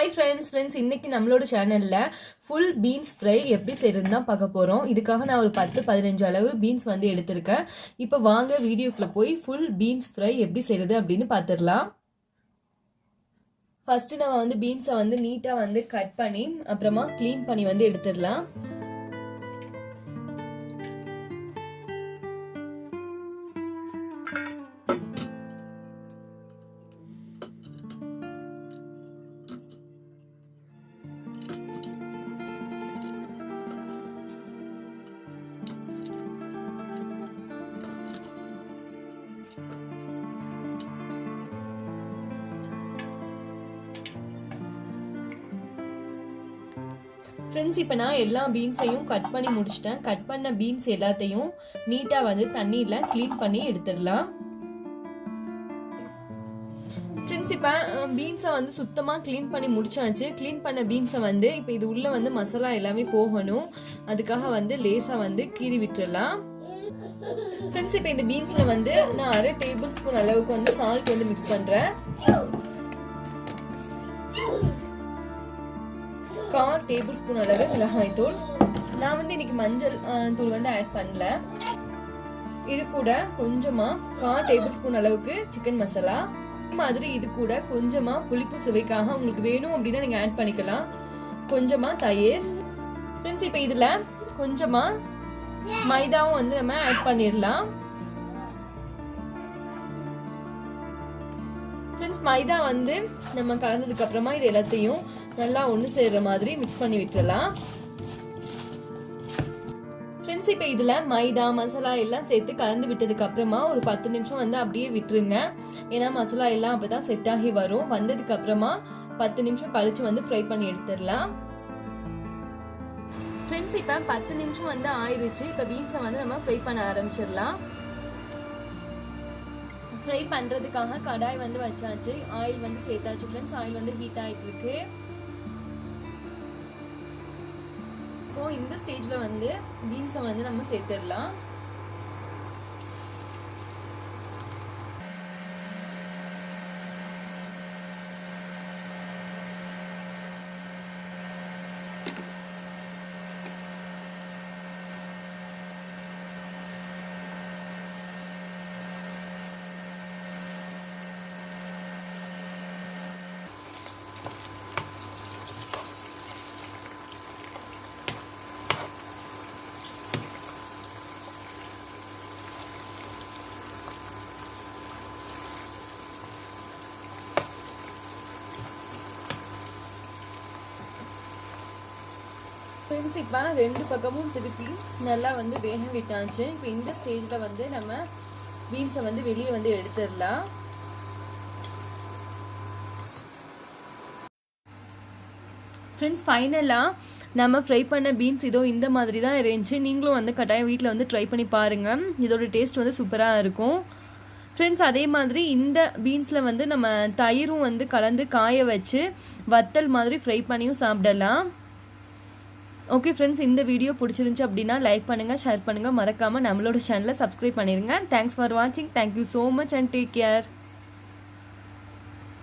Hi friends இன்னைக்கு நம்மளோட சேனல்ல ஃபுல் பீன்ஸ் ஃப்ரை எப்படி செய்யறதுன்னு தான் பார்க்க போறோம். இதுக்காக நான் ஒரு 10-15 அளவு பீன்ஸ் வந்து எடுத்திருக்கேன். இப்போ வாங்க வீடியோக்குள்ள போய் ஃபுல் பீன்ஸ் ஃப்ரை எப்படி செய்யறது அப்படின்னு பார்த்துடலாம். ஃபர்ஸ்ட் நம்ம வந்து பீன்ஸை வந்து நீட்டா வந்து கட் பண்ணி அப்புறமா க்ளீன் பண்ணி வந்து எடுத்துடலாம். ஃப்ரெண்ட்ஸ் இப்போ நான் எல்லா பீன்ஸையும் கட் பண்ணி முடிச்சிட்டேன். கட் பண்ண பீன்ஸ் எல்லாத்தையும் நீட்டாக வந்து தண்ணியில் க்ளீன் பண்ணி எடுத்துடலாம். ஃப்ரெண்ட்ஸ் இப்போ பீன்ஸை வந்து சுத்தமாக க்ளீன் பண்ணி முடிச்சாச்சு. க்ளீன் பண்ண பீன்ஸை வந்து இப்போ இது உள்ள வந்து மசாலா எல்லாமே போகணும். அதுக்காக வந்து லேசாக வந்து கீறி விட்டுடலாம். ஃப்ரெண்ட்ஸ் இப்போ இந்த பீன்ஸில் வந்து நான் 1/2 டேபிள் ஸ்பூன் அளவுக்கு வந்து சால்ட் வந்து மிக்ஸ் பண்ணுறேன். 1/4 டேபிள் ஸ்பூன் அளவு மிளகாய் தூள். நான் வந்து இன்னைக்கு மஞ்சள் தூள் வந்து ஆட் பண்ணல. இது கூட கொஞ்சமா 1/4 டேபிள் ஸ்பூன் அளவுக்கு சிக்கன் மசாலா. மாதிரி இது கூட கொஞ்சமா புளிப்பு சுவைக்காக உங்களுக்கு வேணும் அப்படின்னா நீங்க ஆட் பண்ணிக்கலாம். கொஞ்சமா தயிர். ஃப்ரெண்ட்ஸ் இப்போ இதுல கொஞ்சமா மைதாவும் வந்து நம்ம ஆட் பண்ணிடலாம். ஃப்ரெண்ட்ஸ் மைதா வந்து நம்ம கலந்ததுக்கு அப்புறமா இது எல்லாத்தையும் நல்லா ஒன்று சேர்ற மாதிரி மிக்ஸ் பண்ணி விட்டுறலாம். ஃப்ரெண்ட்ஸ் இப்போ இதில் மைதா மசாலா எல்லாம் சேர்த்து கலந்து விட்டதுக்கு அப்புறமா ஒரு 10 நிமிஷம் வந்து அப்படியே விட்டுருங்க. ஏன்னா மசாலா எல்லாம் அப்பதான் செட் ஆகி வரும். வந்ததுக்கு அப்புறமா 10 நிமிஷம் கழிச்சு வந்து ஃப்ரை பண்ணி எடுத்துடலாம். ஃப்ரெண்ட்ஸ் இப்போ 10 நிமிஷம் வந்து ஆயிடுச்சு. இப்போ பீன்ஸை வந்து நம்ம ஃப்ரை பண்ண ஆரம்பிச்சிடலாம். ஃப்ரை பண்ணுறதுக்காக கடாய் வந்து வச்சாச்சு. ஆயில் வந்து சேர்த்தாச்சு. ஃப்ரெண்ட்ஸ் ஆயில் வந்து ஹீட் ஆகிட்டு இருக்கு. இப்போ இந்த ஸ்டேஜில் வந்து பீன்ஸை வந்து நம்ம சேர்த்துடலாம். ஃப்ரெண்ட்ஸ் இப்போ 2 பக்கமும் திருப்பி நல்லா வந்து வேக விட்டாச்சு. இப்போ இந்த ஸ்டேஜில் வந்து நம்ம பீன்ஸை வந்து வெளியே வந்து எடுத்துடலாம். ஃப்ரெண்ட்ஸ் ஃபைனலாக நம்ம ஃப்ரை பண்ண பீன்ஸ் இதோ இந்த மாதிரி தான் இருந்துச்சு. நீங்களும் வந்து கட்டாயம் வீட்டில் வந்து ட்ரை பண்ணி பாருங்கள். இதோட டேஸ்ட் வந்து சூப்பராக இருக்கும். ஃப்ரெண்ட்ஸ் அதே மாதிரி இந்த பீன்ஸில் வந்து நம்ம தயிரும் வந்து கலந்து காய வச்சு வத்தல் மாதிரி ஃப்ரை பண்ணியும் சாப்பிடலாம். ஓகே ஃப்ரெண்ட்ஸ், இந்த வீடியோ பிடிச்சிருந்துச்சு அப்படின்னா லைக் பண்ணுங்கள், ஷேர் பண்ணுங்கள், மறக்காமல் நம்மளோட சேனலை சப்ஸ்கிரைப் பண்ணிடுங்க. தேங்க்ஸ் ஃபார் வாட்சிங். Thank you so much and take care.